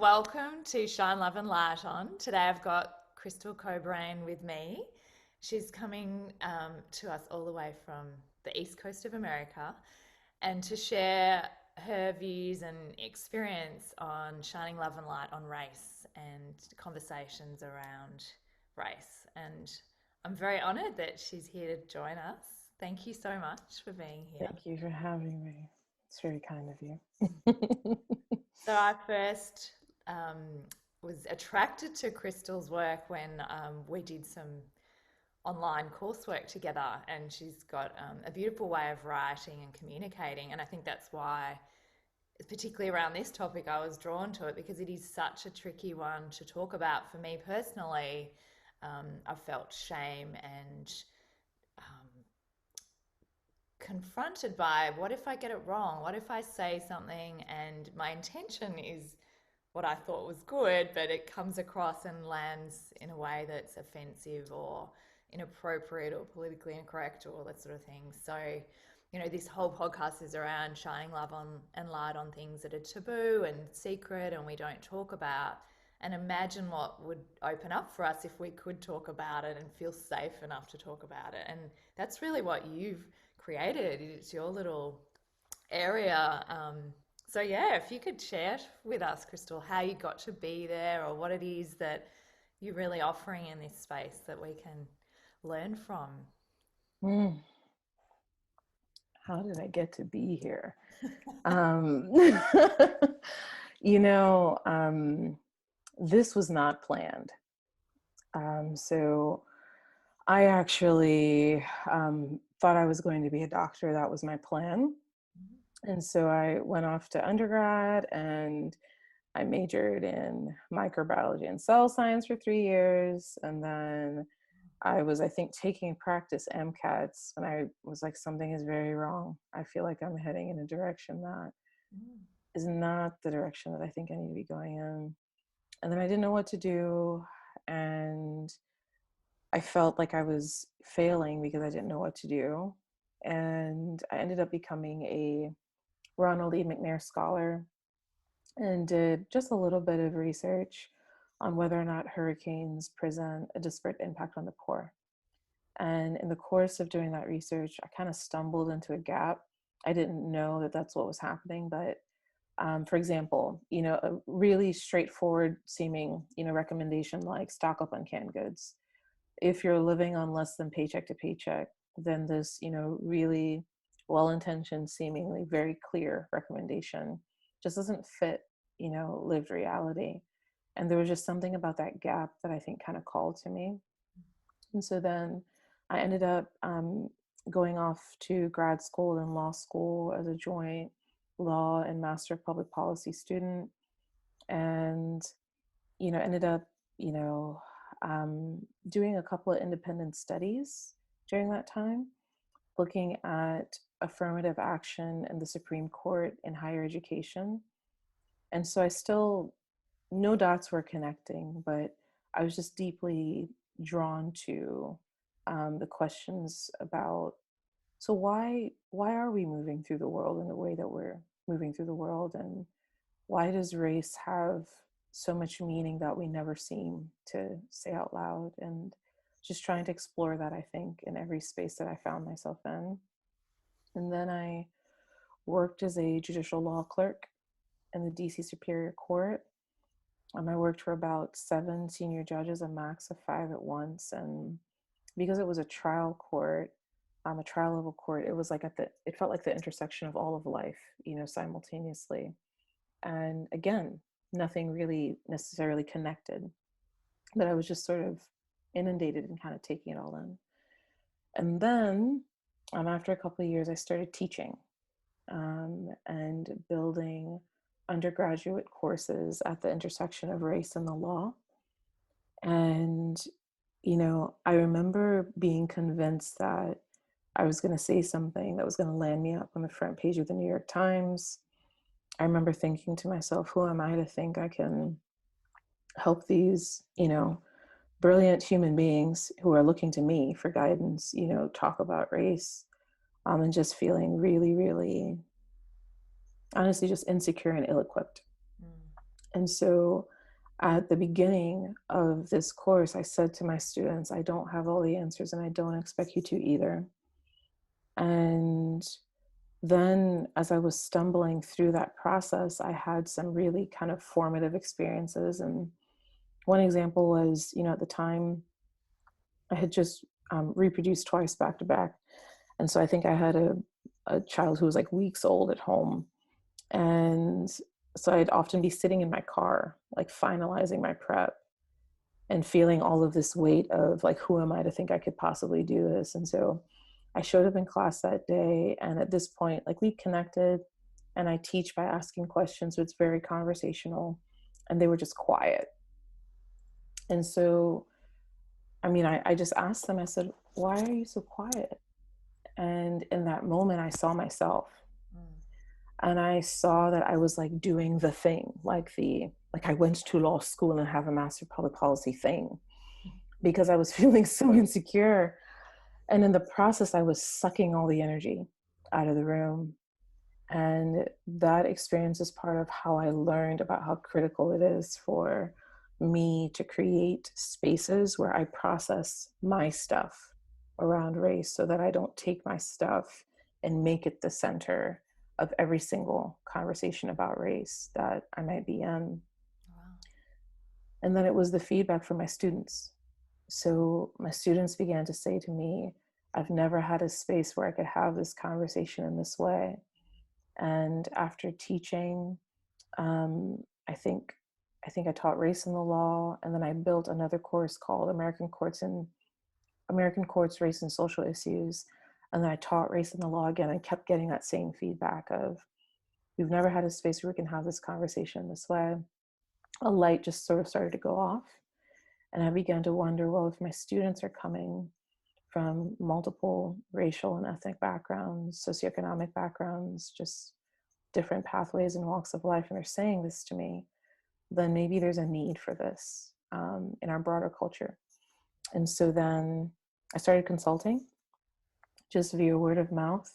Welcome to Shine Love and Light On. Today I've got Krystle Cobran with me. She's coming to us all the way from the east coast of America and to share her views and experience on shining love and light on race and conversations around race. And I'm very honoured that she's here to join us. Thank you so much for being here. Thank you for having me. It's very kind of you. So I first was attracted to Krystle's work when we did some online coursework together, and she's got a beautiful way of writing and communicating, and I think that's why, particularly around this topic, I was drawn to it because it is such a tricky one to talk about for me personally. I've felt shame and confronted by what if I get it wrong? What if I say something and my intention is what I thought was good, but it comes across and lands in a way that's offensive or inappropriate or politically incorrect or all that sort of thing. So, this whole podcast is around shining love on and light on things that are taboo and secret and we don't talk about. And imagine what would open up for us if we could talk about it and feel safe enough to talk about it. And that's really what you've created. It's your little area. So yeah, if you could share with us, Krystle, how you got to be there or what it is that you're really offering in this space that we can learn from. How did I get to be here? This was not planned. So I actually thought I was going to be a doctor. That was my plan. And so I went off to undergrad and I majored in microbiology and cell science for 3 years. And then I was, I think, taking practice MCATs and I was like, something is very wrong. I feel like I'm heading in a direction that is not the direction that I think I need to be going in. And then I didn't know what to do. And I felt like I was failing because I didn't know what to do. And I ended up becoming a Ronald E. McNair Scholar and did just a little bit of research on whether or not hurricanes present a disparate impact on the poor. And in the course of doing that research, I kind of stumbled into a gap. I didn't know that that's what was happening, but for example, a really straightforward seeming, recommendation like stock up on canned goods. If you're living on less than paycheck to paycheck, then this, really well-intentioned, seemingly very clear recommendation just doesn't fit, lived reality. And there was just something about that gap that I think kind of called to me. And so then I ended up going off to grad school and law school as a joint law and Master of Public Policy student. And, ended up, doing a couple of independent studies during that time, looking at affirmative action in the Supreme Court in higher education. And so I still, no dots were connecting, but I was just deeply drawn to the questions about, so why are we moving through the world in the way that we're moving through the world? And why does race have so much meaning that we never seem to say out loud? And just trying to explore that, I think, in every space that I found myself in. And then I worked as a judicial law clerk in the DC Superior Court. I worked for about 7 senior judges, a max of 5 at once. And because it was a trial court, a trial level court, it was like it felt like the intersection of all of life, simultaneously. And again, nothing really necessarily connected, but I was just sort of inundated and kind of taking it all in. And then after a couple of years, I started teaching and building undergraduate courses at the intersection of race and the law. And, I remember being convinced that I was going to say something that was going to land me up on the front page of the New York Times. I remember thinking to myself, who am I to think I can help these, brilliant human beings who are looking to me for guidance, talk about race, and just feeling really, really, honestly, just insecure and ill-equipped. And so at the beginning of this course, I said to my students, I don't have all the answers and I don't expect you to either. And then as I was stumbling through that process, I had some really kind of formative experiences. And one example was, at the time I had just reproduced twice back to back. And so I think I had a child who was like weeks old at home. And so I'd often be sitting in my car, like finalizing my prep and feeling all of this weight of like, who am I to think I could possibly do this? And so I showed up in class that day. And at this point, like we connected and I teach by asking questions. So it's very conversational and they were just quiet. And so, I mean, I just asked them, I said, why are you so quiet? And in that moment, I saw myself Mm. and I saw that I was like doing the thing, like I went to law school and have a master of public policy thing because I was feeling so insecure. And in the process, I was sucking all the energy out of the room. And that experience is part of how I learned about how critical it is for me to create spaces where I process my stuff around race so that I don't take my stuff and make it the center of every single conversation about race that I might be in. Wow. And then it was the feedback from my students. So my students began to say to me, I've never had a space where I could have this conversation in this way. And after teaching, um, I think I think I taught race and the law, and then I built another course called American Courts, Race and Social Issues. And then I taught race and the law again and kept getting that same feedback of, we've never had a space where we can have this conversation this way. A light just sort of started to go off. And I began to wonder, well, if my students are coming from multiple racial and ethnic backgrounds, socioeconomic backgrounds, just different pathways and walks of life, and they're saying this to me, then maybe there's a need for this in our broader culture. And so then I started consulting just via word of mouth,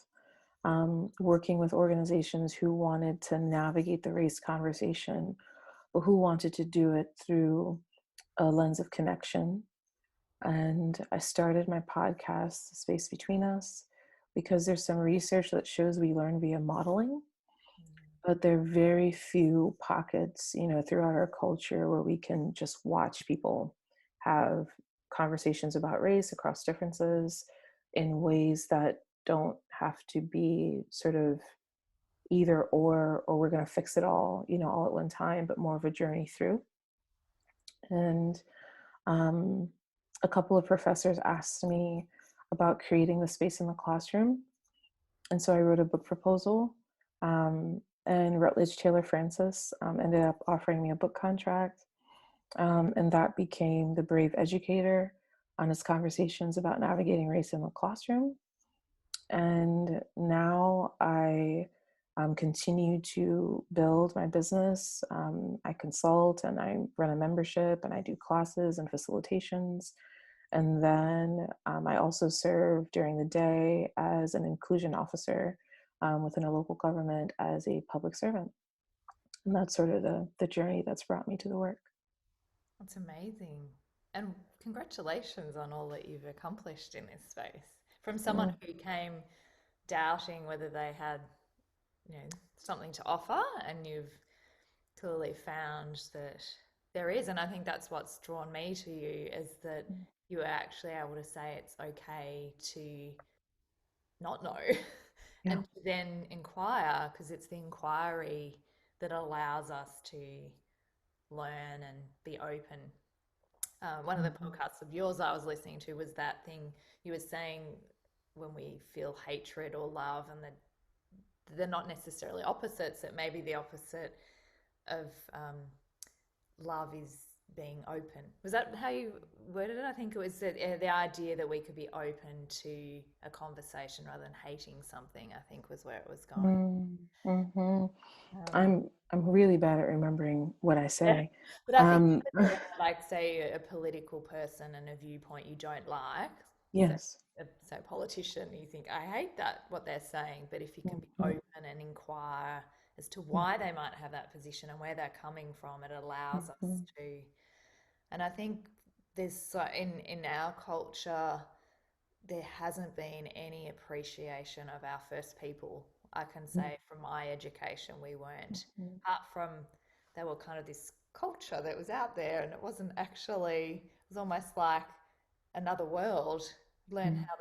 working with organizations who wanted to navigate the race conversation, but who wanted to do it through a lens of connection. And I started my podcast, The Space Between Us, because there's some research that shows we learn via modeling, but there are very few pockets, throughout our culture where we can just watch people have conversations about race across differences in ways that don't have to be sort of either or we're going to fix it all at one time, but more of a journey through. And um, a couple of professors asked me about creating the space in the classroom. And so I wrote a book proposal, and Rutledge Taylor Francis ended up offering me a book contract. And that became The Brave Educator: Honest Conversations about Navigating Race in the Classroom. And now I continue to build my business. I consult and I run a membership and I do classes and facilitations. And then I also serve during the day as an inclusion officer within a local government as a public servant. And that's sort of the journey that's brought me to the work. That's amazing. And congratulations on all that you've accomplished in this space. From someone Mm, who came doubting whether they had, something to offer, and you've clearly found that there is. And I think that's what's drawn me to you, is that you are actually able to say it's okay to not know yeah. and to then inquire, because it's the inquiry that allows us to learn and be open. One of the Mhm. podcasts of yours I was listening to was that thing you were saying, when we feel hatred or love, and that they're not necessarily opposites, that maybe the opposite of love is being open. Was that how you worded it? I think it was that, the idea that we could be open to a conversation rather than hating something, I think was where it was going. Mm-hmm. Um, I'm really bad at remembering what I yeah. say. But I think Um, even like, say, a political person and a viewpoint you don't like, so yes. so a politician, you think, I hate that, what they're saying. But if you can be Mhm. open and inquire as to why they might have that position and where they're coming from. It allows us Mhm. to, and I think there's so in our culture there hasn't been any appreciation of our first people. I can say from my education, we weren't, Mhm. apart from they were kind of this culture that was out there, and it wasn't actually, it was almost like another world. Learn Mhm. how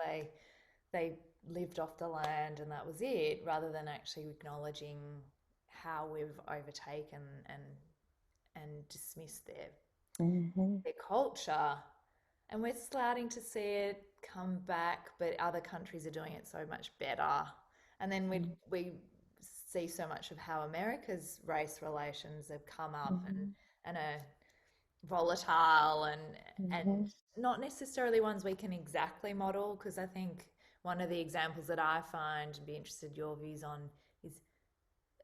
they lived off the land, and that was it, rather than actually acknowledging how we've overtaken and dismissed Mhm. their culture. And we're starting to see it come back, but other countries are doing it so much better. And then we see so much of how America's race relations have come up Mhm. and are volatile and Mhm. not necessarily ones we can exactly model, because I think one of the examples that I find be interested your views on is,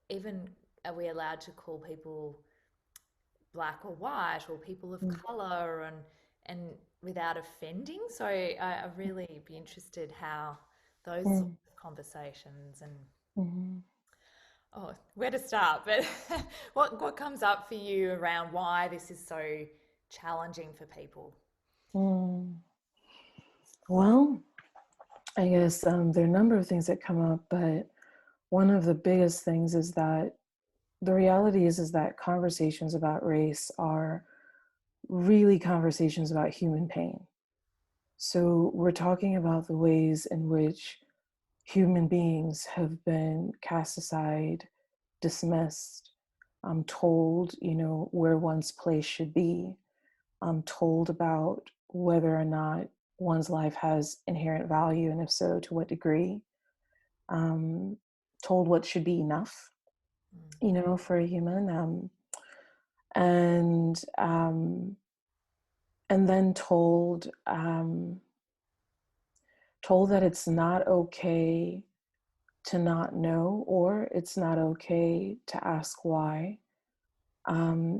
even are we allowed to call people black or white or people of Mhm. color and without offending. So I really be interested how those sorts Mhm. of conversations and Mhm. oh, where to start, but what comes up for you around why this is so challenging for people? Mm. Well, I guess there are a number of things that come up, but one of the biggest things is that the reality is that conversations about race are really conversations about human pain. So we're talking about the ways in which human beings have been cast aside, dismissed, told, where one's place should be, told about whether or not one's life has inherent value, and if so, to what degree, um, told what should be enough, Mm, for a human, and and then told that it's not okay to not know, or it's not okay to ask why.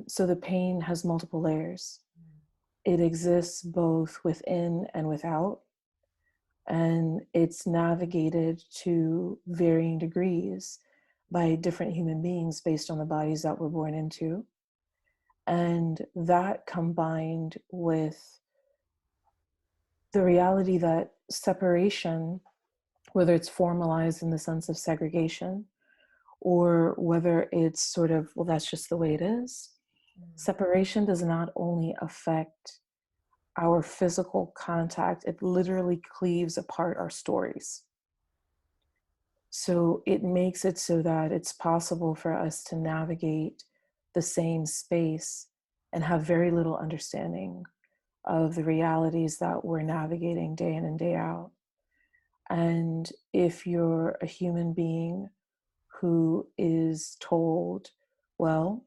So the pain has multiple layers. mm, It exists both within and without, and it's navigated to varying degrees by different human beings based on the bodies that we're born into. And that combined with the reality that separation, whether it's formalized in the sense of segregation or whether it's sort of, well, that's just the way it is, mm, separation does not only affect our physical contact, it literally cleaves apart our stories. So it makes it so that it's possible for us to navigate the same space and have very little understanding of the realities that we're navigating day in and day out. And if you're a human being who is told, well,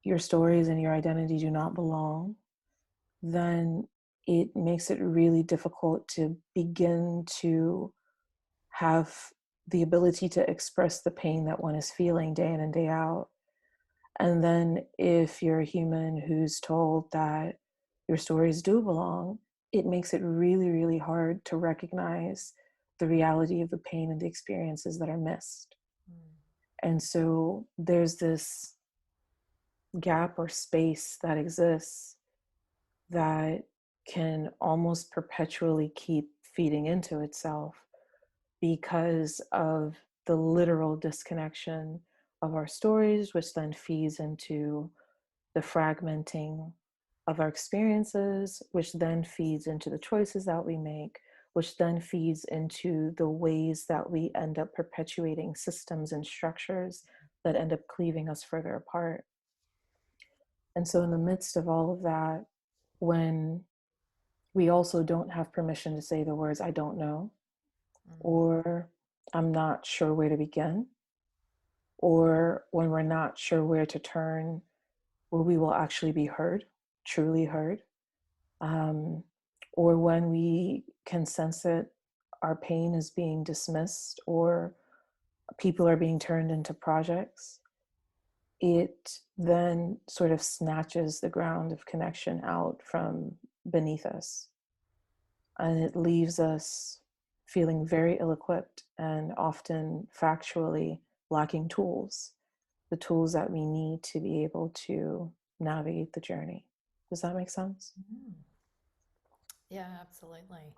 your stories and your identity do not belong, then it makes it really difficult to begin to have the ability to express the pain that one is feeling day in and day out. And then if you're a human who's told that your stories do belong, it makes it really, really hard to recognize the reality of the pain and the experiences that are missed. mm, And so there's this gap or space that exists that can almost perpetually keep feeding into itself because of the literal disconnection of our stories, which then feeds into the fragmenting of our experiences, which then feeds into the choices that we make, which then feeds into the ways that we end up perpetuating systems and structures that end up cleaving us further apart. And so, in the midst of all of that, when we also don't have permission to say the words, I don't know, mm, or I'm not sure where to begin, or when we're not sure where to turn, where we will actually be heard, truly heard, um, or when we can sense that our pain is being dismissed or people are being turned into projects, it then sort of snatches the ground of connection out from beneath us. And it leaves us feeling very ill equipped and often factually lacking tools the tools that we need to be able to navigate the journey. Does that make sense? Mm. Yeah, absolutely.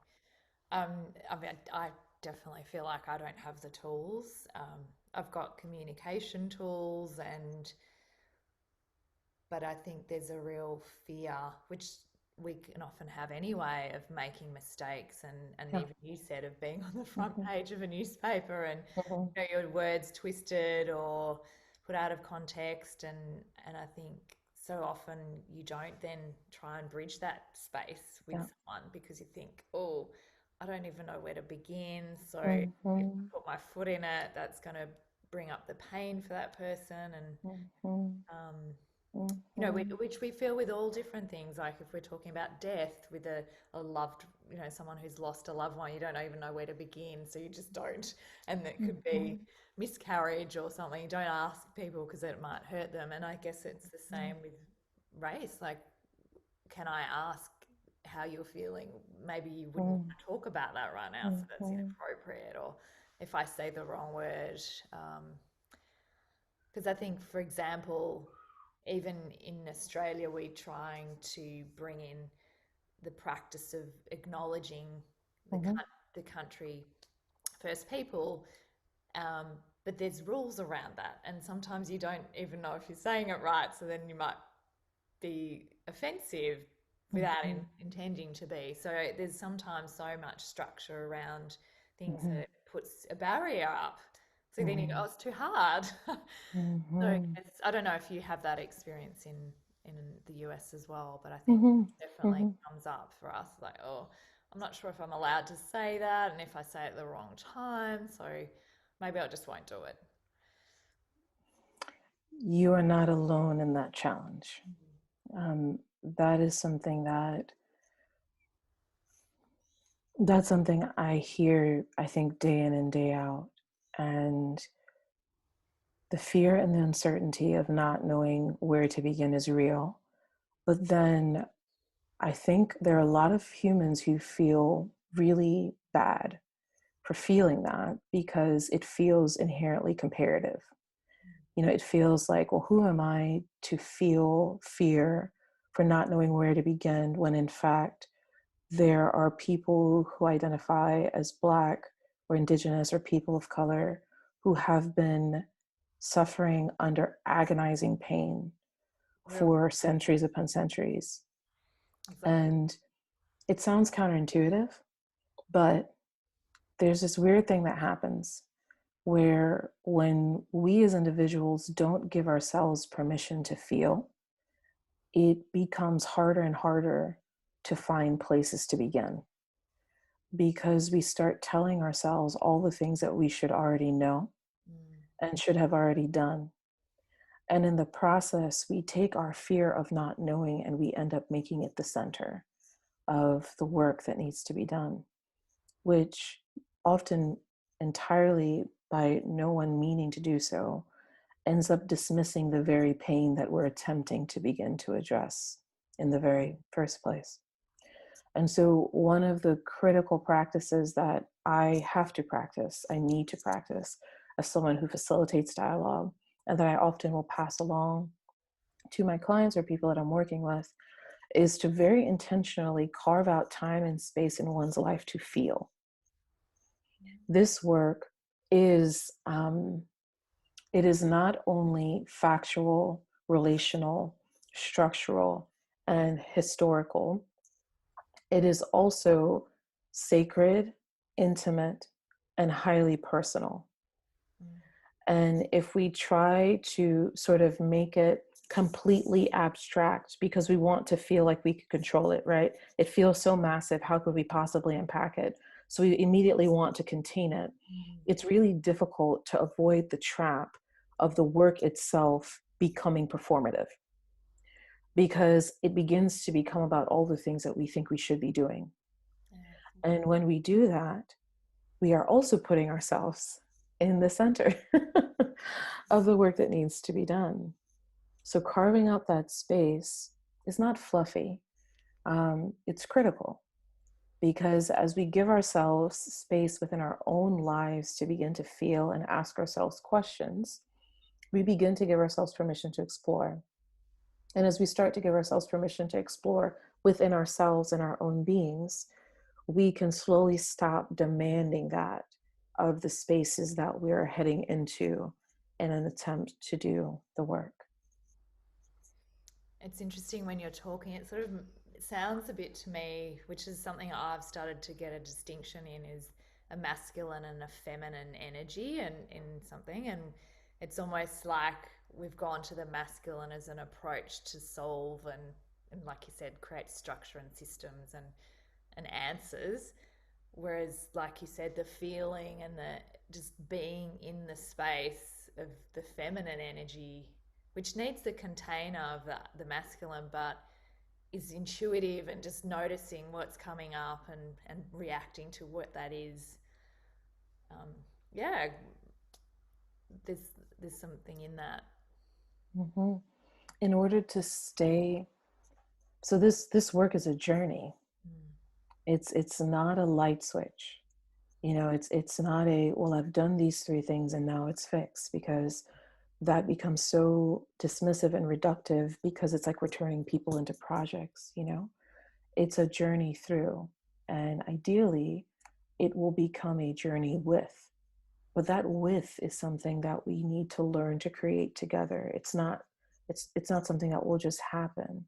I mean, I definitely feel like I don't have the tools. I've got communication tools, but I think there's a real fear, which we can often have anyway, of making mistakes. And Yeah. even you said of being on the front Mm-hmm. page of a newspaper and Mm-hmm. your words twisted or put out of context. And I think so often you don't then try and bridge that space with Yeah. someone because you think, oh, I don't even know where to begin. So if I Mm-hmm. put my foot in it, that's going to bring up the pain for that person. And Mm-hmm. um, Mm-hmm. which we feel with all different things. Like if we're talking about death with a loved, someone who's lost a loved one, you don't even know where to begin. So you just don't. And that could Mm-hmm. be miscarriage or something. You don't ask people because it might hurt them. And I guess it's the same with race. Like, can I ask how you're feeling? Maybe you wouldn't want to talk about that right now, so that's Mm-hmm. inappropriate. Or if I say the wrong word. Because I think, for example, even in Australia, we're trying to bring in the practice of acknowledging the, Mm-hmm. the country first people, um, but there's rules around that. And sometimes you don't even know if you're saying it right, so then you might be offensive without Mm-hmm. intending to be. So there's sometimes so much structure around things Mm-hmm. that it puts a barrier up. So then you go, Mm-hmm. oh, it's too hard. So Mm-hmm. I don't know if you have that experience in the US as well, but I think Mm-hmm. it definitely Mm-hmm. comes up for us like, oh, I'm not sure if I'm allowed to say that, and if I say it at the wrong time, so maybe I just won't do it. You are not alone in that challenge. That is something that's something I hear, I think, day in and day out. And the fear and the uncertainty of not knowing where to begin is real. But then I think there are a lot of humans who feel really bad for feeling that because it feels inherently comparative. It feels like, well, who am I to feel fear for not knowing where to begin when in fact there are people who identify as Black or Indigenous or people of color who have been suffering under agonizing pain Real, for centuries upon centuries. exactly. And it sounds counterintuitive, but there's this weird thing that happens where when we as individuals don't give ourselves permission to feel, it becomes harder and harder to find places to begin because we start telling ourselves all the things that we should already know Mm, and should have already done. And in the process, we take our fear of not knowing and we end up making it the center of the work that needs to be done, which often entirely by no one meaning to do so ends up dismissing the very pain that we're attempting to begin to address in the very first place. And so, one of the critical practices that I have to practice, I need to practice as someone who facilitates dialogue, and that I often will pass along to my clients or people that I'm working with, is to very intentionally carve out time and space in one's life to feel. This work is it is not only factual, relational, structural, and historical. It is also sacred, intimate, and highly personal. mm, And if we try to sort of make it completely abstract because we want to feel like we can control it, right? It feels so massive. How could we possibly unpack it? So we immediately want to contain it. mm, It's really difficult to avoid the trap of the work itself becoming performative because it begins to become about all the things that we think we should be doing. yeah. And when we do that, we are also putting ourselves in the center of the work that needs to be done. So carving out that space is not fluffy. It's critical because as we give ourselves space within our own lives to begin to feel and ask ourselves questions, we begin to give ourselves permission to explore. And as we start to give ourselves permission to explore within ourselves and our own beings, we can slowly stop demanding that of the spaces that we're heading into in an attempt to do the work. It's interesting when you're talking, it sort of sounds a bit to me, which is something I've started to get a distinction in, is a masculine and a feminine energy and in something. And it's almost like we've gone to the masculine as an approach to solve and like you said, create structure and systems and answers. Whereas, like you said, the feeling and the just being in the space of the feminine energy, which needs the container of the masculine, but is intuitive and just noticing what's coming up and reacting to what that is. Um, yeah, there's something in that. Mm-hmm. In order to stay, so this work is a journey. Mm. It's not a light switch. It's not a, well, I've done these three things and now it's fixed, because that becomes so dismissive and reductive, because it's like we're turning people into projects. It's a journey through, and ideally it will become a journey with. But that with is something that we need to learn to create together. It's not something that will just happen.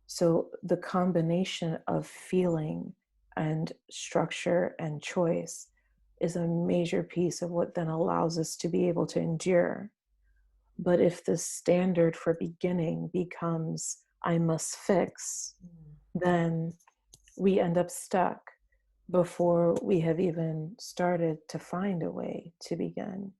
So the combination of feeling and structure and choice is a major piece of what then allows us to be able to endure. But if the standard for beginning becomes, I must fix, Mm. then we end up stuck before we have even started to find a way to begin.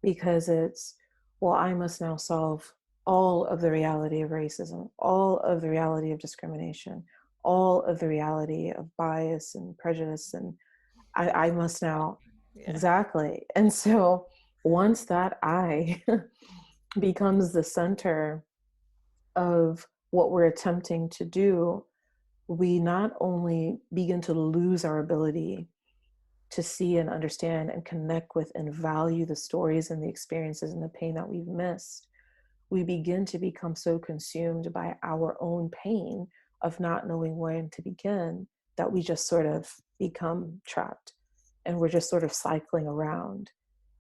Because it's, well, I must now solve all of the reality of racism, all of the reality of discrimination, all of the reality of bias and prejudice. And I must now, Yeah. exactly. And so once that I becomes the center of what we're attempting to do, we not only begin to lose our ability to see and understand and connect with and value the stories and the experiences and the pain that we've missed, we begin to become so consumed by our own pain of not knowing when to begin, that we just sort of become trapped. And we're just sort of cycling around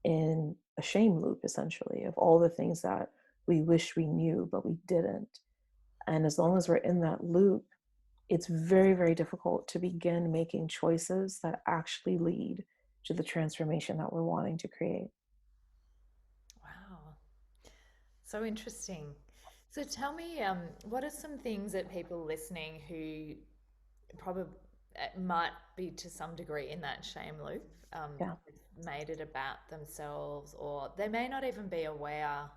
in a shame loop, essentially, of all the things that we wish we knew, but we didn't. And as long as we're in that loop, it's very, very difficult to begin making choices that actually lead to the transformation that we're wanting to create. Wow. So interesting. So tell me, what are some things that people listening who probably might be to some degree in that shame loop, Yeah. made it about themselves, or they may not even be aware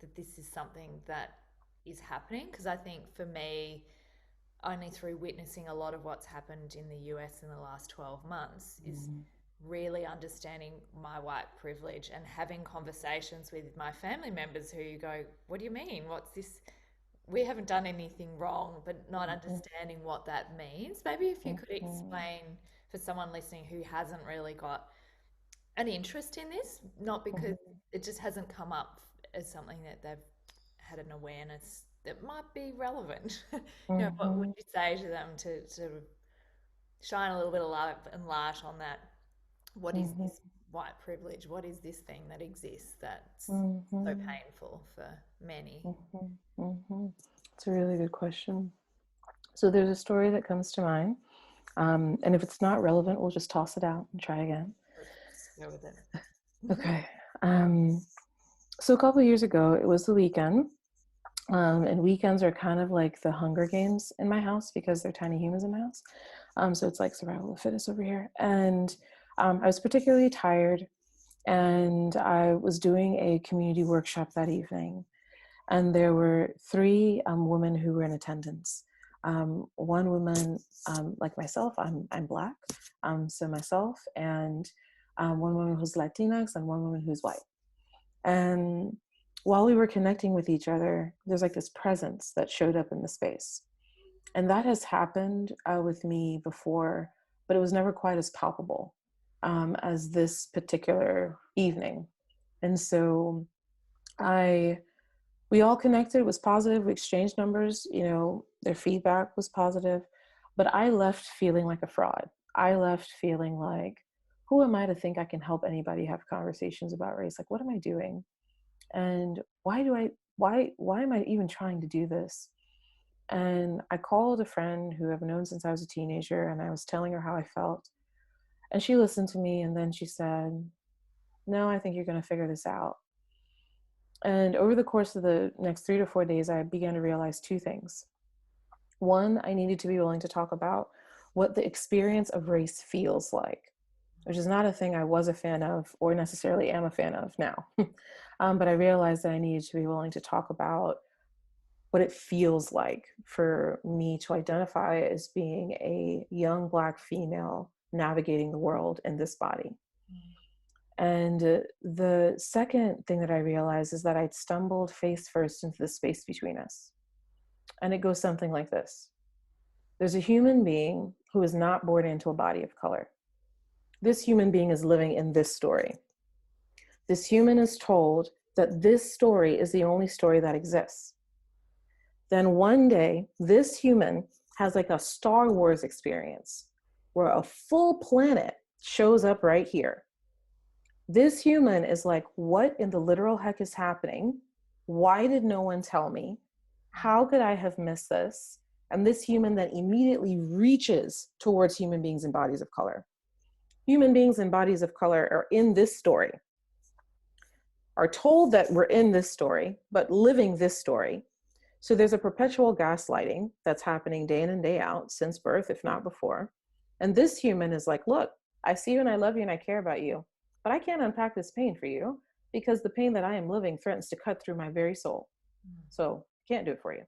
that this is something that is happening? Because I think for me, only through witnessing a lot of what's happened in the US in the last 12 months is Mhm. really understanding my white privilege and having conversations with my family members who go, what do you mean? What's this? We haven't done anything wrong, but not Mhm. understanding what that means. Maybe if you could Mhm. explain for someone listening who hasn't really got an interest in this, not because Mhm. it just hasn't come up as something that they've had an awareness that might be relevant. What would Mhm. you say to them to shine a little bit of light and light on that? What is Mhm. this white privilege? What is this thing that exists that's so Mhm. painful for many? Mhm. Mhm. It's a really good question. So there's a story that comes to mind, and if it's not relevant, we'll just toss it out and try again. Let's go with it. Okay. Um, so a couple of years ago, it was the weekend. And weekends are kind of like the Hunger Games in my house, because they're tiny humans in my house. So it's like survival of the fittest over here. And I was particularly tired, and I was doing a community workshop that evening. And there were three women who were in attendance. One woman, like myself, I'm Black, so myself, and one woman who's Latinx, and one woman who's white. And while we were connecting with each other, there's like this presence that showed up in the space. And that has happened with me before, but it was never quite as palpable as this particular evening. And so I we all connected, it was positive, we exchanged numbers, their feedback was positive, but I left feeling like a fraud. I left feeling like, who am I to think I can help anybody have conversations about race? Like, what am I doing? And why am I even trying to do this? And I called a friend who I've known since I was a teenager, and I was telling her how I felt. And she listened to me, and then she said, no, I think you're going to figure this out. And over the course of the next 3 to 4 days, I began to realize two things. One, I needed to be willing to talk about what the experience of race feels like, which is not a thing I was a fan of or necessarily am a fan of now. But I realized that I needed to be willing to talk about what it feels like for me to identify as being a young Black female navigating the world in this body. And the second thing that I realized is that I'd stumbled face first into the space between us. And it goes something like this. There's a human being who is not born into a body of color. This human being is living in this story. This human is told that this story is the only story that exists. Then one day, this human has like a Star Wars experience where a full planet shows up right here. This human is like, what in the literal heck is happening? Why did no one tell me? How could I have missed this? And this human then immediately reaches towards human beings in bodies of color. Human beings in bodies of color are in this story, are told that we're in this story, but living this story. So there's a perpetual gaslighting that's happening day in and day out since birth, if not before. And this human is like, look, I see you and I love you and I care about you, but I can't unpack this pain for you because the pain that I am living threatens to cut through my very soul. So can't do it for you.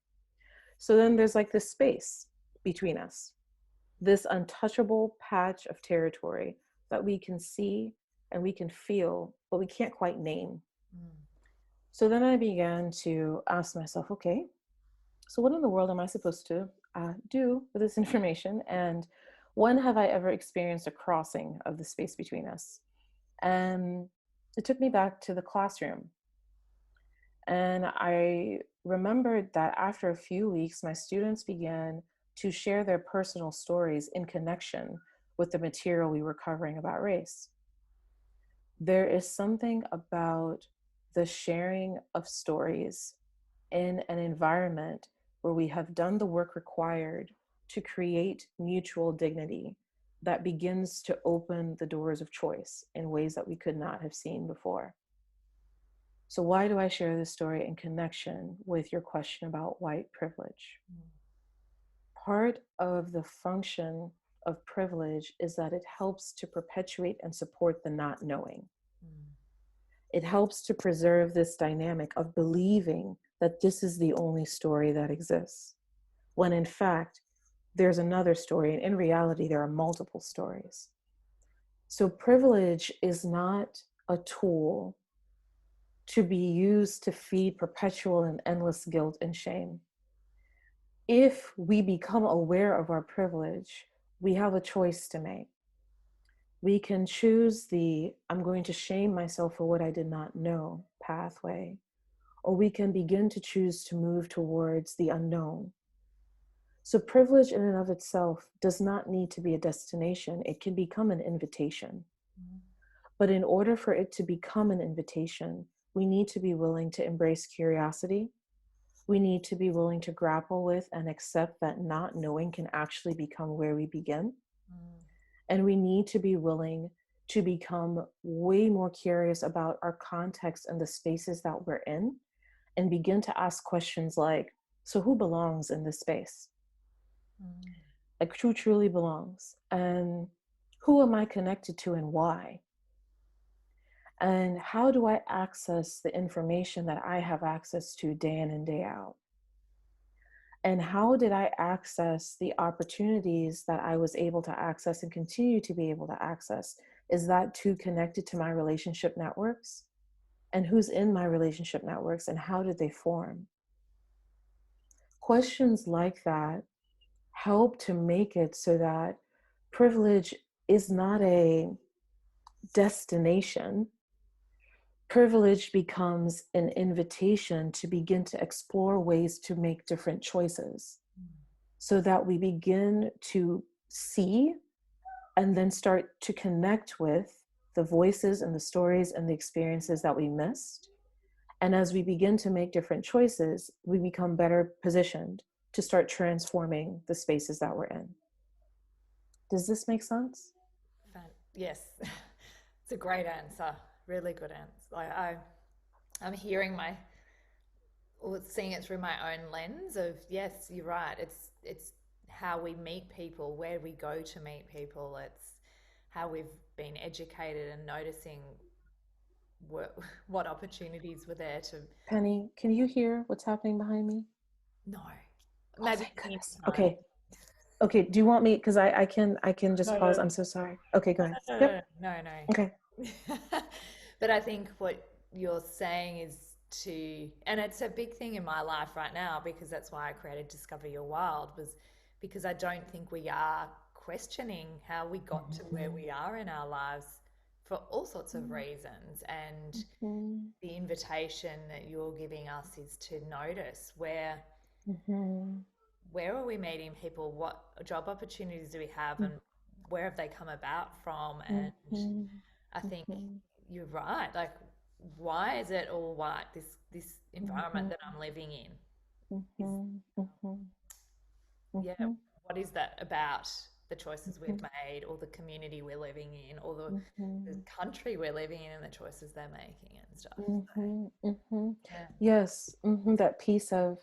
So then there's like this space between us, this untouchable patch of territory that we can see and we can feel, but we can't quite name. So then I began to ask myself, okay, so what in the world am I supposed to do with this information? And when have I ever experienced a crossing of the space between us? And it took me back to the classroom. And I remembered that after a few weeks, my students began to share their personal stories in connection with the material we were covering about race. There is something about the sharing of stories in an environment where we have done the work required to create mutual dignity that begins to open the doors of choice in ways that we could not have seen before. So why do I share this story in connection with your question about white privilege? Part of the function of privilege is that it helps to perpetuate and support the not knowing. It helps to preserve this dynamic of believing that this is the only story that exists, when in fact, there's another story, and in reality, there are multiple stories. So privilege is not a tool to be used to feed perpetual and endless guilt and shame. If we become aware of our privilege, we have a choice to make. We can choose the I'm going to shame myself for what I did not know pathway, or we can begin to choose to move towards the unknown. So privilege in and of itself does not need to be a destination. It can become an invitation. But in order for it to become an invitation, we need to be willing to embrace curiosity. We need to be willing to grapple with and accept that not knowing can actually become where we begin. And we need to be willing to become way more curious about our context and the spaces that we're in, and begin to ask questions like, so who belongs in this space? Like, who truly belongs? And who am I connected to and why? And how do I access the information that I have access to day in and day out? And how did I access the opportunities that I was able to access and continue to be able to access? Is that too connected to my relationship networks? And who's in my relationship networks and how did they form? Questions like that help to make it so that privilege is not a destination. privilege becomes an invitation to begin to explore ways to make different choices, so that we begin to see and then start to connect with the voices and the stories and the experiences that we missed. And as we begin to make different choices, we become better positioned to start transforming the spaces that we're in. Does this make sense? Yes, it's a great answer. Really good answer. I'm hearing or seeing it through my own lens of, yes, you're right. It's how we meet people, where we go to meet people. It's how we've been educated and noticing what, what opportunities were there to. Penny, can you hear what's happening behind me? No, Oh, maybe thank any goodness. time. Okay. Okay. Do you want me? Because I can just No, pause. no, I'm so sorry. Okay, go ahead. no, Yep. no, Okay. no. But I think what you're saying is and it's a big thing in my life right now, because that's why I created Discover Your Wild, was because I don't think we are questioning how we got to where Mhm. we are in our lives for all sorts of reasons. And Mhm. the invitation that you're giving us is to notice Mhm. where are we meeting people, what job opportunities do we have, Mhm. and where have they come about from. And Mhm. I think Mhm. you're right. Like, why is it all white? This environment Mhm. that I'm living in is, Mhm. Mhm. yeah. Mhm. What is that about the choices we've Mhm. made, or the community we're living in, or the Mhm. country we're living in, and the choices they're making and stuff. So, Mhm. Mhm. yeah. Yes. That piece of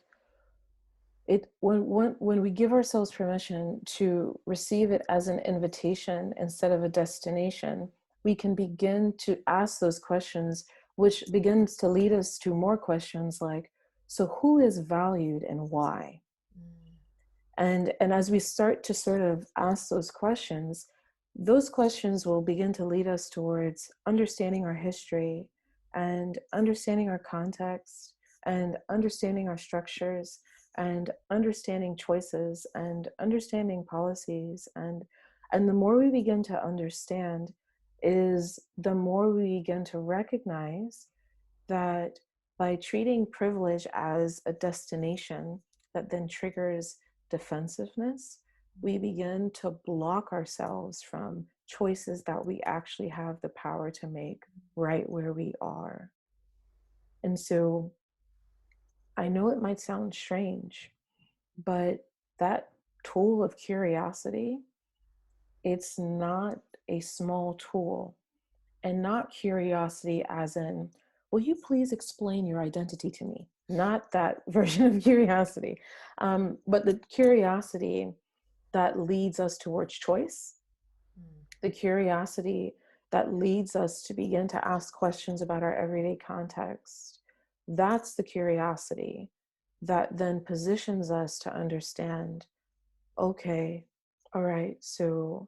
it, when we give ourselves permission to receive it as an invitation instead of a destination, we can begin to ask those questions, which begins to lead us to more questions like, so who is valued and why? Mm. And as we start to sort of ask those questions will begin to lead us towards understanding our history and understanding our context and understanding our structures and understanding choices and understanding policies. And the more we begin to understand is the more we begin to recognize that by treating privilege as a destination that then triggers defensiveness, we begin to block ourselves from choices that we actually have the power to make right where we are. And so I know it might sound strange, but that tool of curiosity, it's not a small tool. And not curiosity as in, will you please explain your identity to me? Not that version of curiosity, but the curiosity that leads us towards choice, Mm. the curiosity that leads us to begin to ask questions about our everyday context. That's the curiosity that then positions us to understand, okay, all right, so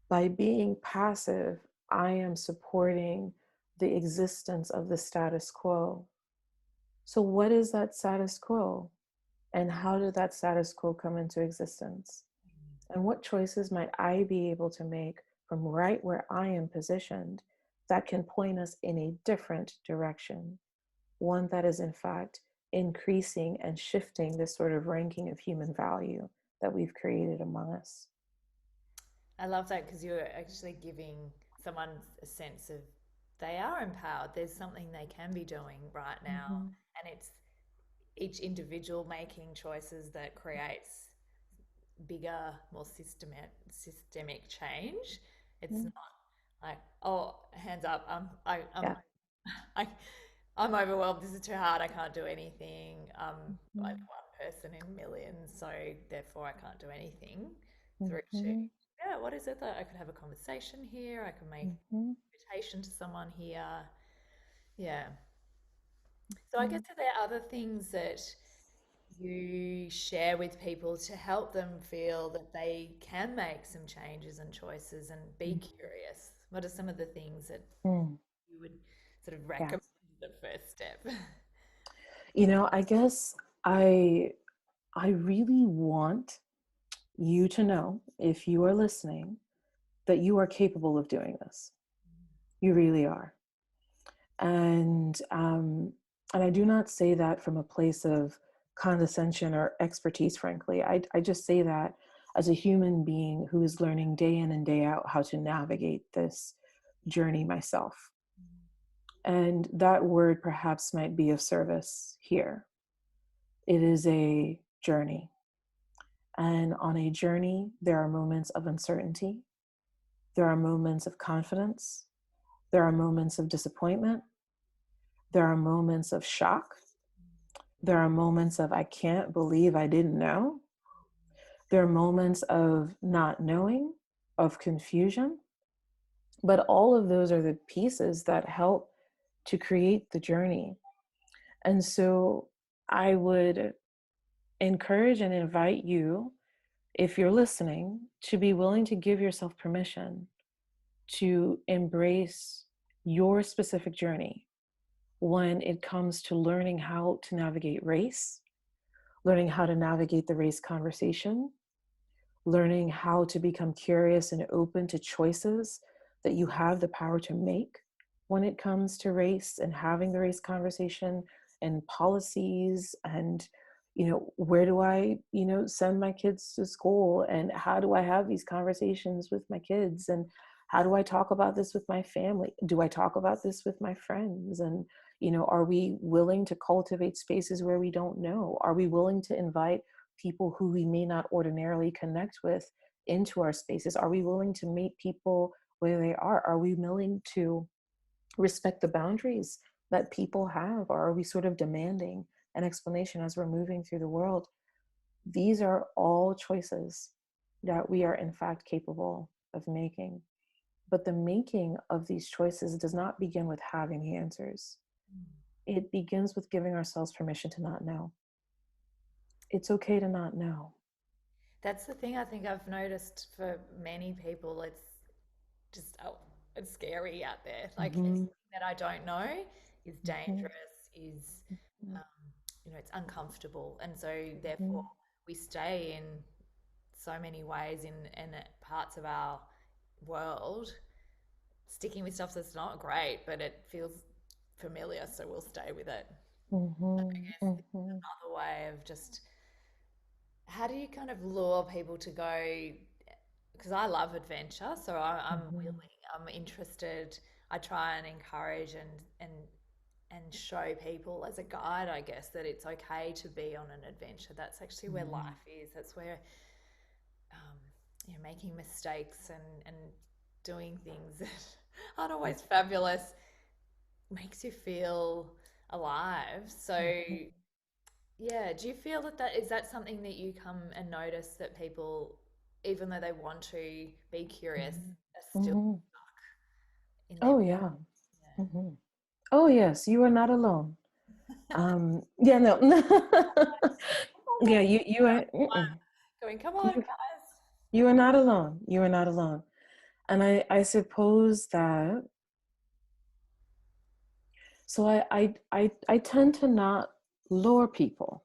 by being passive, I am supporting the existence of the status quo. So, what is that status quo? And how did that status quo come into existence? And what choices might I be able to make from right where I am positioned that can point us in a different direction? One that is, in fact, increasing and shifting this sort of ranking of human value that we've created among us. I love that, because you're actually giving someone a sense of they are empowered. There's something they can be doing right now, Mhm. and it's each individual making choices that creates bigger, more systemic change. It's Mhm. not like, oh, hands up, Yeah. I, I'm overwhelmed. This is too hard. I can't do anything. I'm Mhm. one person in millions, so therefore I can't do anything. Through to, Mhm. yeah, what is it that I could have a conversation here? I can make an Mhm. invitation to someone here. Yeah. So I guess, Mhm. are there other things that you share with people to help them feel that they can make some changes and choices and be curious? What are some of the things that Mhm. you would sort of Yeah. recommend as the first step? I guess I I really want you to know, if you are listening, that you are capable of doing this. You really are. And I do not say that from a place of condescension or expertise, frankly. I just say that as a human being who is learning day in and day out how to navigate this journey myself. And that word perhaps might be of service here. It is a journey. And on a journey, there are moments of uncertainty, there are moments of confidence, there are moments of disappointment, there are moments of shock, there are moments of I can't believe I didn't know, there are moments of not knowing, of confusion, but all of those are the pieces that help to create the journey. And so I would encourage and invite you, if you're listening, to be willing to give yourself permission to embrace your specific journey when it comes to learning how to navigate race, learning how to navigate the race conversation, learning how to become curious and open to choices that you have the power to make when it comes to race and having the race conversation and policies and where do I send my kids to school and how do I have these conversations with my kids and how do I talk about this with my family, do I talk about this with my friends, and are we willing to cultivate spaces where we don't know, are we willing to invite people who we may not ordinarily connect with into our spaces, are we willing to meet people where they are we willing to respect the boundaries that people have, or are we sort of demanding an explanation as we're moving through the world? These are all choices that we are in fact capable of making. But the making of these choices does not begin with having the answers. It begins with giving ourselves permission to not know. It's okay to not know. That's the thing I think I've noticed for many people. It's just, oh, it's scary out there. Like Mm-hmm. anything that I don't know is Mm-hmm. dangerous, is, um, it's uncomfortable. And so Mm-hmm. therefore we stay in so many ways in parts of our world, sticking with stuff that's not great, but it feels familiar, so we'll stay with it. I Mm-hmm. guess this is Mm-hmm. another way of just how do you kind of lure people to go? Because I love adventure, so I'm Mm-hmm. willing, I'm interested. I try and encourage and show people as a guide, I guess, that it's okay to be on an adventure. That's actually where Mm-hmm. life is. That's where um, making mistakes and doing things that aren't always fabulous makes you feel alive. So Mm-hmm. yeah, do you feel that is that something that you come and notice that people, even though they want to be curious, are still Mm-hmm. in their Oh yeah. yeah. Mm-hmm. Oh yes, you are not alone. Yeah, no. Yeah, you are Going, come on, you guys. you are not alone. You are not alone. And I suppose that so I tend to not lure people.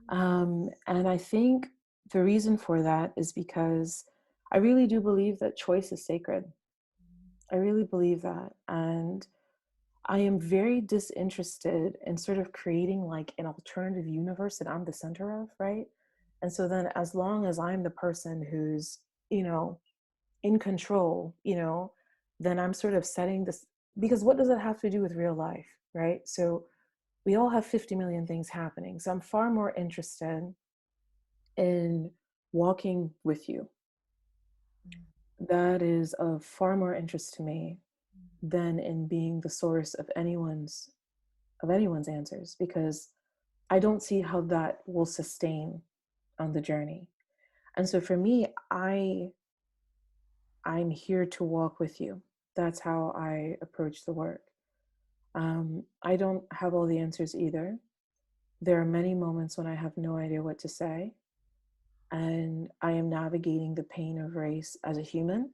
And I think the reason for that is because I really do believe that choice is sacred. I really believe that. And I am very disinterested in sort of creating like an alternative universe that I'm the center of, right? And so then as long as I'm the person who's, you know, in control, then I'm sort of setting this, because what does it have to do with real life, right? So we all have 50 million things happening. So I'm far more interested in walking with you. That is of far more interest to me than in being the source of anyone's answers, because I don't see how that will sustain on the journey. And so for me, I'm here to walk with you. That's how I approach the work. I don't have all the answers either. There are many moments when I have no idea what to say, and I am navigating the pain of race as a human,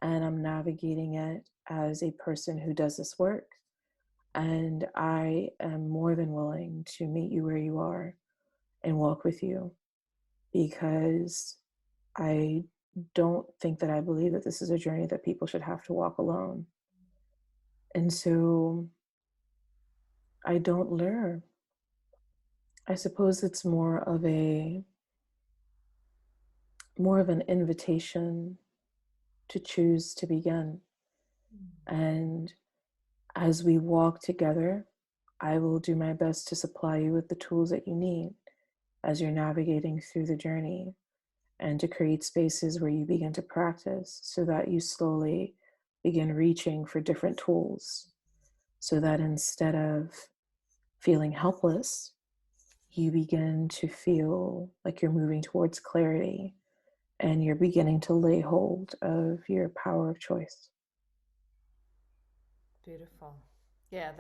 and I'm navigating it as a person who does this work. And I am more than willing to meet you where you are and walk with you, because I don't think that I believe that this is a journey that people should have to walk alone. And so I don't lure. I suppose it's more of an invitation to choose to begin. And as we walk together, I will do my best to supply you with the tools that you need as you're navigating through the journey, and to create spaces where you begin to practice so that you slowly begin reaching for different tools, so that instead of feeling helpless, you begin to feel like you're moving towards clarity and you're beginning to lay hold of your power of choice. Beautiful. Yeah,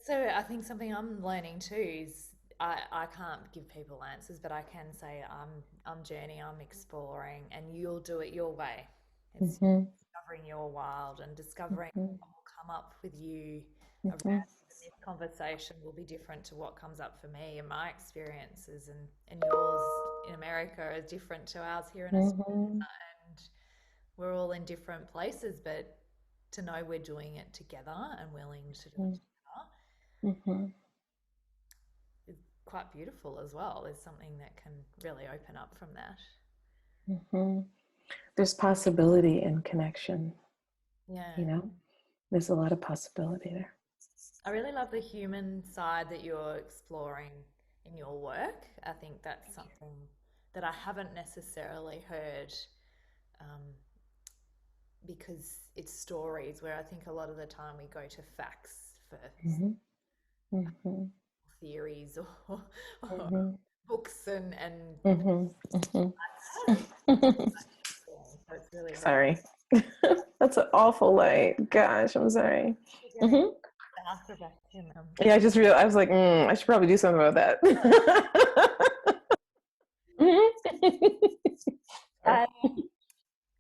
so I think something I'm learning too is I can't give people answers, but I can say I'm journeying, I'm exploring, and you'll do it your way. It's Mm-hmm, discovering your wild and discovering mm-hmm, what will come up with you mm-hmm, around this conversation will be different to what comes up for me and my experiences, and yours in America are different to ours here in mm-hmm, Australia, and we're all in different places, but to know we're doing it together and willing to do it together mm-hmm, is quite beautiful as well. There's something that can really open up from that. mm-hmm. There's possibility in connection, Yeah. you know? There's a lot of possibility there. I really love the human side that you're exploring in your work. I think that's something that I haven't necessarily heard um, because it's stories where I think a lot of the time we go to facts first, Mm-hmm, mm-hmm, theories or mm-hmm, books and mm-hmm, that. mm-hmm. So it's really, really Sorry. That's an awful light. Gosh, I'm sorry. you're getting Hmm. the after vacuum. Yeah, I just realized, I was like, I should probably do something about that. Mhm. Sorry. Uh,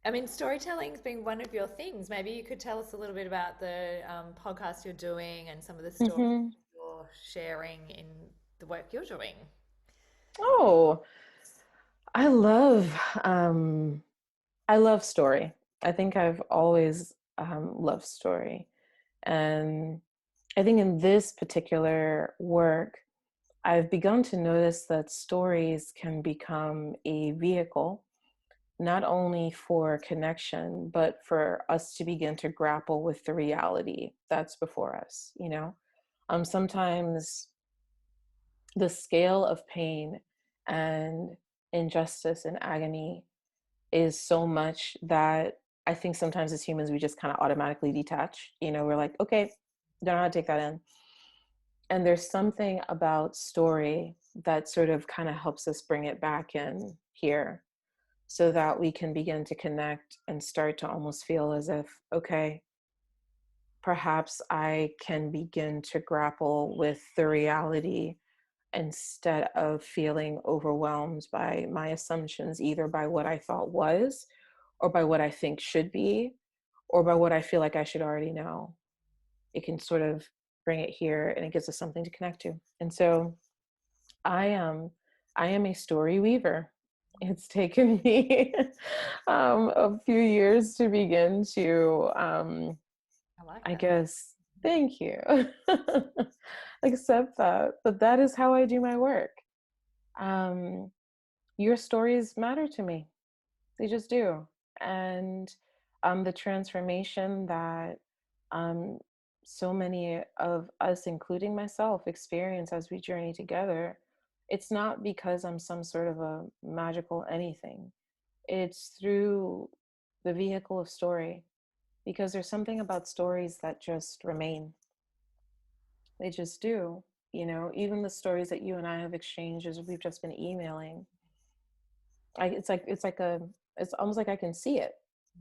I mean, storytelling's been one of your things. Maybe you could tell us a little bit about the podcast you're doing and some of the stories Hmm. you're sharing in the work you're doing. Oh, I love um, I love story. I think I've always loved story, and I think in this particular work, I've begun to notice that stories can become a vehicle not only for connection, but for us to begin to grapple with the reality that's before us, you know? Sometimes the scale of pain and injustice and agony is so much that I think sometimes as humans, we just kind of automatically detach. You know, we're like, okay, don't know how to take that in. And there's something about story that sort of kind of helps us bring it back in here so that we can begin to connect and start to almost feel as if, okay, perhaps I can begin to grapple with the reality instead of feeling overwhelmed by my assumptions, either by what I thought was, or by what I think should be, or by what I feel like I should already know. It can sort of bring it here and it gives us something to connect to. And so I am I am a story weaver. It's taken me a few years to begin to I like I that. guess thank you. Accept that. But that is how I do my work. Um, your stories matter to me. They just do. And the transformation that um, so many of us, including myself, experience as we journey together, it's not because I'm some sort of a magical anything. It's through the vehicle of story, because there's something about stories that just remain. They just do. You know, even the stories that you and I have exchanged as we've just been emailing, it's almost like I can see it,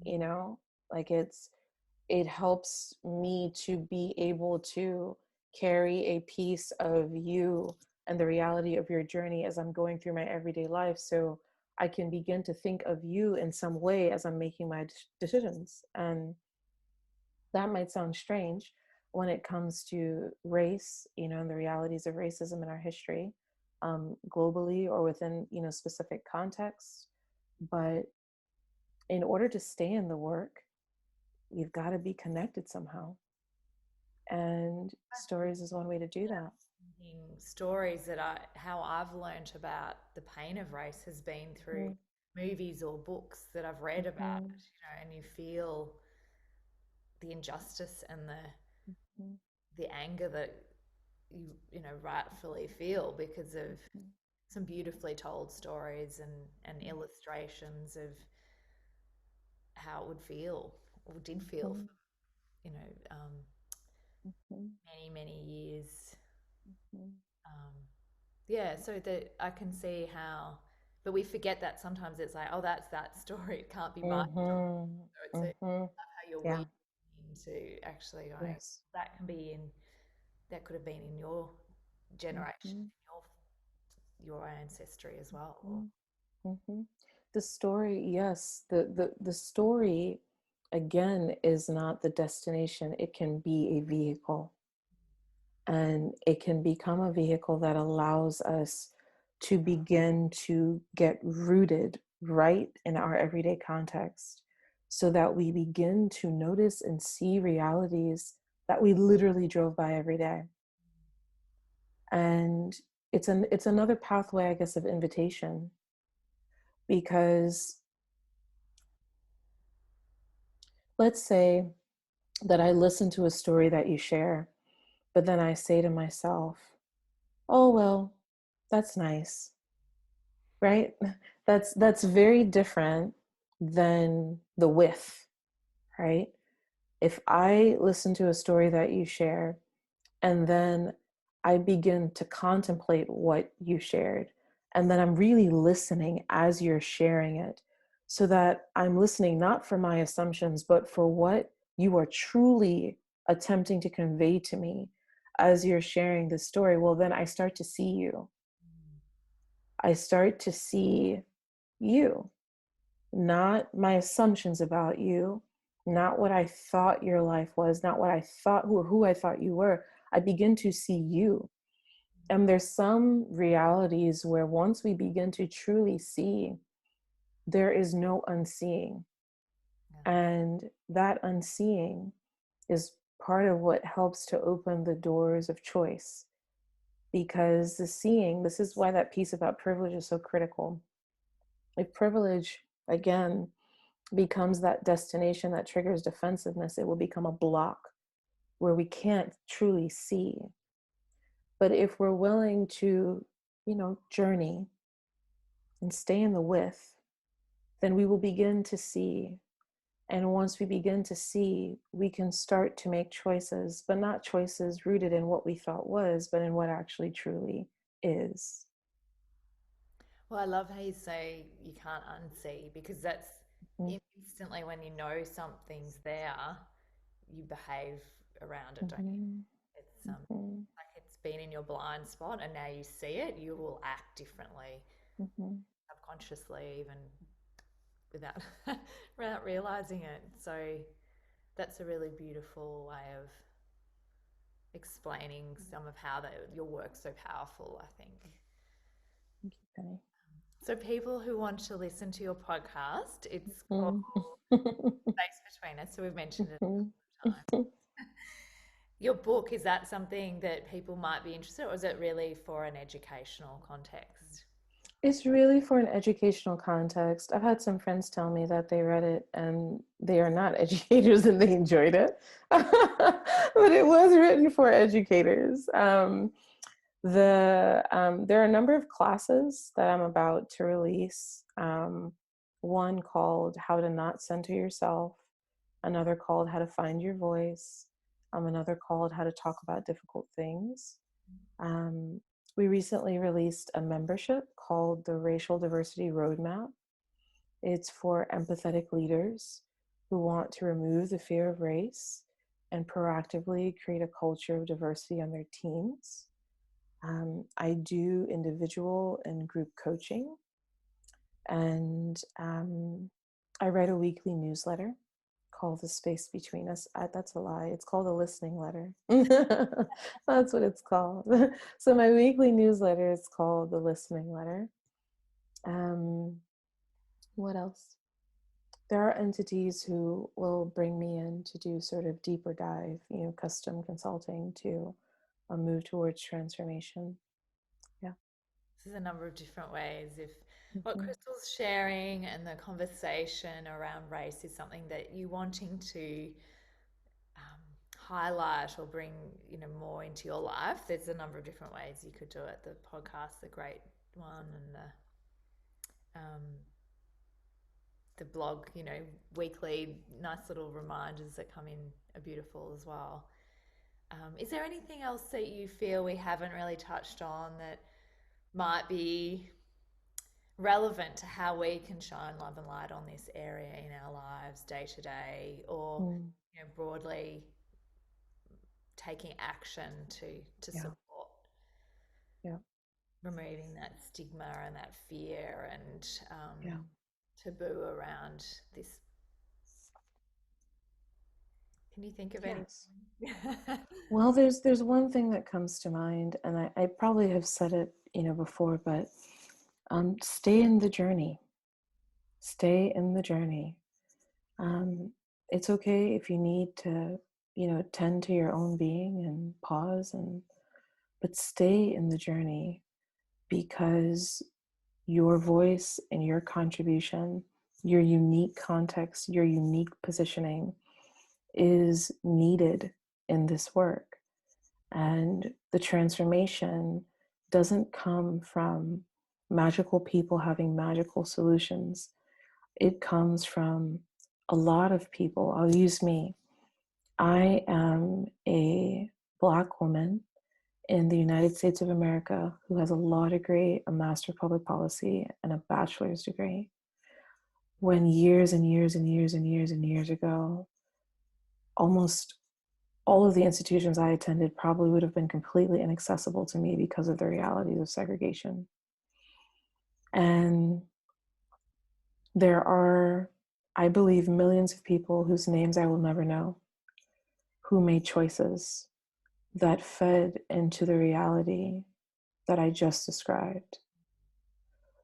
you know, like it helps me to be able to carry a piece of you and the reality of your journey as I'm going through my everyday life, so I can begin to think of you in some way as I'm making my decisions. And that might sound strange when it comes to race, you know, and the realities of racism in our history, globally or within, you know, specific contexts. But in order to stay in the work, you've got to be connected somehow. And stories is one way to do that. Stories that how I've learnt about the pain of race has been through Mm-hmm. movies or books that I've read about Mm-hmm. it, and you feel the injustice and the anger that you rightfully feel because of some beautifully told stories and illustrations of how it would feel or did feel Mm-hmm. for Mm-hmm. many many years. Mm-hmm. um, yeah, so that I can see how, but we forget that sometimes it's like, oh, that's that story, it can't be my story. Mm-hmm. So it's Mm-hmm. how you're Yeah. weaving into actually going, Yes. that can be in, that could have been in your generation, Mm-hmm. your ancestry as well. Mm-hmm. Mm-hmm. The story, yes, the story again is not the destination. It can be a vehicle, and it can become a vehicle that allows us to begin to get rooted right in our everyday context, so that we begin to notice and see realities that we literally drove by every day. And it's another pathway, I guess, of invitation, because let's say that I listen to a story that you share, but then I say to myself, oh, well, that's nice, right? That's very different than the with, right? If I listen to a story that you share and then I begin to contemplate what you shared, and then I'm really listening as you're sharing it, so that I'm listening not for my assumptions, but for what you are truly attempting to convey to me as you're sharing the story. Well, then I start to see you. I start to see you, not my assumptions about you, not what I thought your life was, not what I thought, who I thought you were. I begin to see you. And there's some realities where once we begin to truly see, there is no unseeing. And that unseeing is part of what helps to open the doors of choice. Because the seeing, this is why that piece about privilege is so critical. If privilege, again, becomes that destination that triggers defensiveness, it will become a block where we can't truly see. But if we're willing to, journey and stay in the with, then we will begin to see. And once we begin to see, we can start to make choices, but not choices rooted in what we thought was, but in what actually truly is. Well, I love how you say you can't unsee, because that's Mm-hmm. instantly when you know something's there, you behave around it, don't you? Mm-hmm. It's Mm-hmm. like it's been in your blind spot and now you see it, you will act differently, Mm-hmm. subconsciously, even without without realizing it. So that's a really beautiful way of explaining some of how your work's so powerful, I think. Thank you, Penny. So people who want to listen to your podcast, it's called Mm-hmm. Space Between Us. So we've mentioned it a Mm-hmm. couple of times. Your book, is that something that people might be interested in, or is it really for an educational context? It's really for an educational context. I've had some friends tell me that they read it and they are not educators and they enjoyed it. But it was written for educators. There are a number of classes that I'm about to release. One called How to Not Center Yourself, another called How to Find Your Voice, another called How to Talk About Difficult Things. Um, we recently released a membership called the Racial Diversity Roadmap. It's for empathetic leaders who want to remove the fear of race and proactively create a culture of diversity on their teams. I do individual and group coaching, and I write a weekly newsletter called The Space Between Us. That's a lie. It's called a listening letter. That's what it's called. So my weekly newsletter is called The Listening Letter. Um, what else? There are entities who will bring me in to do sort of deeper dive, custom consulting to move towards transformation. Yeah. There's a number of different ways. If what Mm-hmm. Krystle's sharing and the conversation around race is something that you wanting to highlight or bring more into your life, there's a number of different ways you could do it. The podcast, the great one, and the blog, weekly nice little reminders that come in are beautiful as well. Is there anything else that you feel we haven't really touched on that might be relevant to how we can shine love and light on this area in our lives day to day, or Mm. broadly taking action to Yeah. support Yeah. removing that stigma and that fear and Yeah. taboo around this? Can you think of any? Yes. Well, there's one thing that comes to mind, and I probably have said it, before, but stay in the journey. Stay in the journey. Um, it's okay if you need to, tend to your own being and pause, but stay in the journey, because your voice and your contribution, your unique context, your unique positioning is needed in this work. And the transformation doesn't come from magical people having magical solutions. It comes from a lot of people. I'll use me. I am a Black woman in the United States of America who has a law degree, a master of public policy, and a bachelor's degree. When years and years and years and years and years ago, almost all of the institutions I attended probably would have been completely inaccessible to me because of the realities of segregation. And there are, I believe, millions of people whose names I will never know who made choices that fed into the reality that I just described.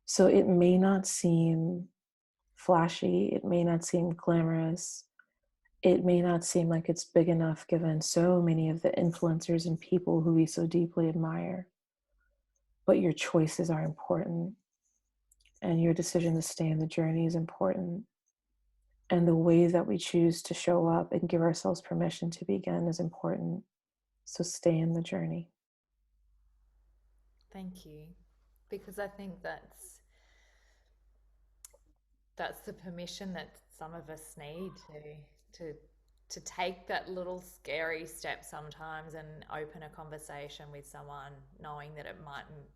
So it may not seem flashy, it may not seem glamorous, it may not seem like it's big enough given so many of the influencers and people who we so deeply admire. But your choices are important, and your decision to stay in the journey is important. And the way that we choose to show up and give ourselves permission to begin is important. So stay in the journey. Thank you, because I think that's the permission that some of us need to to take that little scary step sometimes and open a conversation with someone, knowing that it mightn't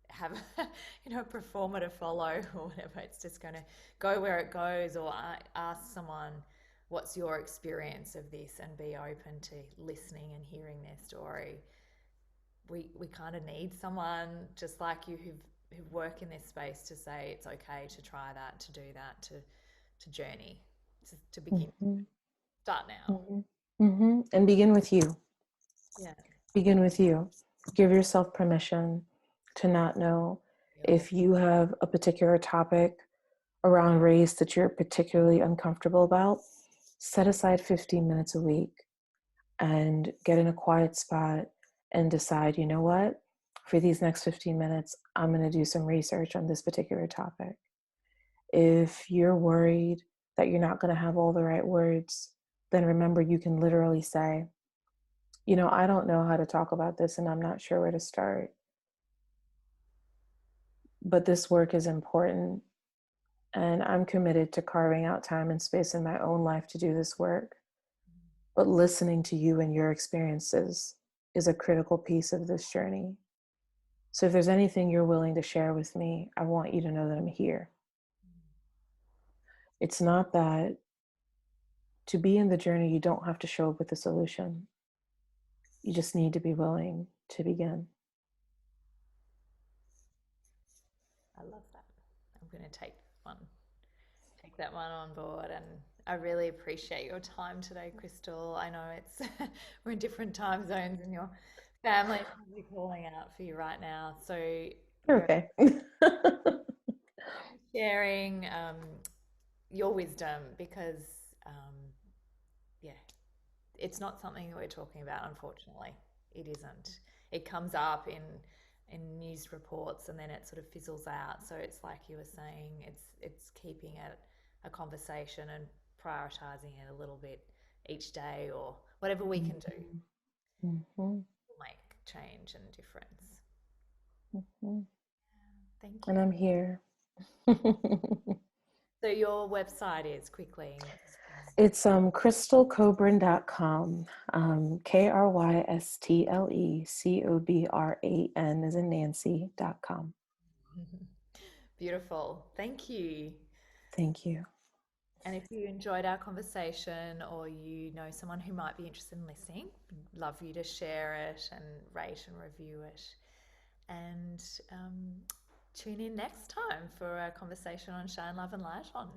have a performer to follow or whatever. It's just going to go where it goes, or ask someone, what's your experience of this, and be open to listening and hearing their story. We kind of need someone just like you who work in this space to say it's okay to try that, to do that, to journey, to begin, Mm-hmm. start now. Mm-hmm. Mm-hmm. And begin with you. Yeah. Begin with you. Give yourself permission to not know. Real. If you have a particular topic around race that you're particularly uncomfortable about, set aside 15 minutes a week and get in a quiet spot and decide, you know what? For these next 15 minutes, I'm going to do some research on this particular topic. If you're worried that you're not going to have all the right words, then remember you can literally say, I don't know how to talk about this and I'm not sure where to start. But this work is important, and I'm committed to carving out time and space in my own life to do this work. But listening to you and your experiences is a critical piece of this journey. So if there's anything you're willing to share with me, I want you to know that I'm here. It's not that to be in the journey, you don't have to show up with a solution. You just need to be willing to begin. I love that. I'm going to take that one on board, and I really appreciate your time today, Krystle. I know it's we're in different time zones and your family is probably calling out for you right now. So You're very okay. sharing. your wisdom because, um, yeah, it's not something that we're talking about, unfortunately. It isn't. It comes up in news reports and then it sort of fizzles out. So it's like you were saying, it's keeping it a conversation and prioritizing it a little bit each day or whatever we can do Mm-hmm. will make change and difference. Mm-hmm. Thank And you. I'm here. So your website is quickly. It's KrystleCobran.com. KrystleCobran as in Nancy.com. Beautiful. Thank you. Thank you. And if you enjoyed our conversation or you know someone who might be interested in listening, love you to share it and rate and review it. And tune in next time for a conversation on Shine, Love and Light On.